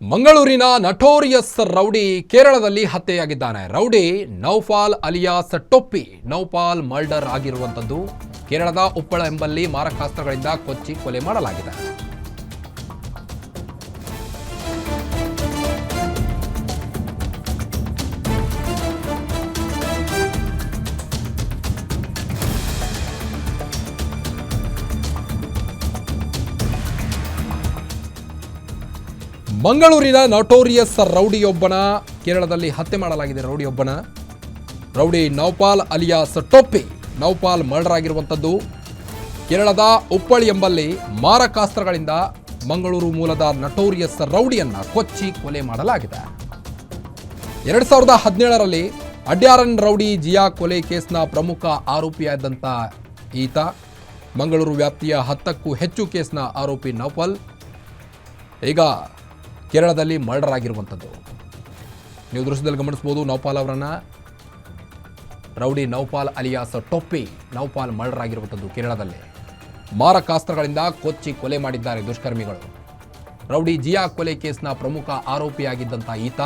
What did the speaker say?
ಮಂಗಳೂರಿನ notorious rowdy ಕೇರಳದಲ್ಲಿ ಹತ್ಯೆಯಾಗಿದ್ದಾನೆ. Rowdy Noufal alias ಟೊಪ್ಪಿ. ನೌಫಾಲ್ ಮರ್ಡರ್ ಆಗಿರುವಂಥದ್ದು ಕೇರಳದ ಉಪ್ಪಳ ಎಂಬಲ್ಲಿ ಮಾರಕಾಸ್ತ್ರಗಳಿಂದ ಕೊಚ್ಚಿ ಕೊಲೆ ಮಾಡಲಾಗಿದೆ. ಮಂಗಳೂರಿನ ನಟೋರಿಯಸ್ ರೌಡಿಯೊಬ್ಬನ ಕೇರಳದಲ್ಲಿ ಹತ್ಯೆ ಮಾಡಲಾಗಿದೆ. ರೌಡಿ ನೌಫಾಲ್ ಅಲಿಯಾಸ್ ಟೊಪ್ಪಿ. ನೌಫಾಲ್ ಮರ್ಡರ್ ಆಗಿರುವಂಥದ್ದು ಕೇರಳದ ಉಪ್ಪಳಿ ಎಂಬಲ್ಲಿ ಮಾರಕಾಸ್ತ್ರಗಳಿಂದ ಮಂಗಳೂರು ಮೂಲದ ನಟೋರಿಯಸ್ ರೌಡಿಯನ್ನ ಕೊಚ್ಚಿ ಕೊಲೆ ಮಾಡಲಾಗಿದೆ. 2017ರಲ್ಲಿ ಅಡ್ಯಾರನ್ ರೌಡಿ ಜಿಯಾ ಕೊಲೆ ಕೇಸ್ನ ಪ್ರಮುಖ ಆರೋಪಿಯಾದಂಥ ಈತ ಮಂಗಳೂರು ವ್ಯಾಪ್ತಿಯ 10ಕ್ಕೂ ಹೆಚ್ಚು ಕೇಸ್ನ ಆರೋಪಿ ನೌಫಾಲ್ ಈಗ ಕೇರಳದಲ್ಲಿ ಮರ್ಡರ್ ಆಗಿರುವಂಥದ್ದು ನೀವು ದೃಶ್ಯದಲ್ಲಿ ಗಮನಿಸಬಹುದು. ನೌಫಾಲ್ ಅವರನ್ನು ರೌಡಿ ನೌಫಾಲ್ ಅಲಿಯಾಸ್ ಟೊಪ್ಪಿ ನೌಫಾಲ್ ಮರ್ಡರ್ ಆಗಿರುವಂಥದ್ದು ಕೇರಳದಲ್ಲಿ ಮಾರಕಾಸ್ತ್ರಗಳಿಂದ ಕೊಚ್ಚಿ ಕೊಲೆ ಮಾಡಿದ್ದಾರೆ ದುಷ್ಕರ್ಮಿಗಳು. ರೌಡಿ ಜಿಯಾ ಕೊಲೆ ಕೇಸ್ನ ಪ್ರಮುಖ ಆರೋಪಿಯಾಗಿದ್ದಂಥ ಈತ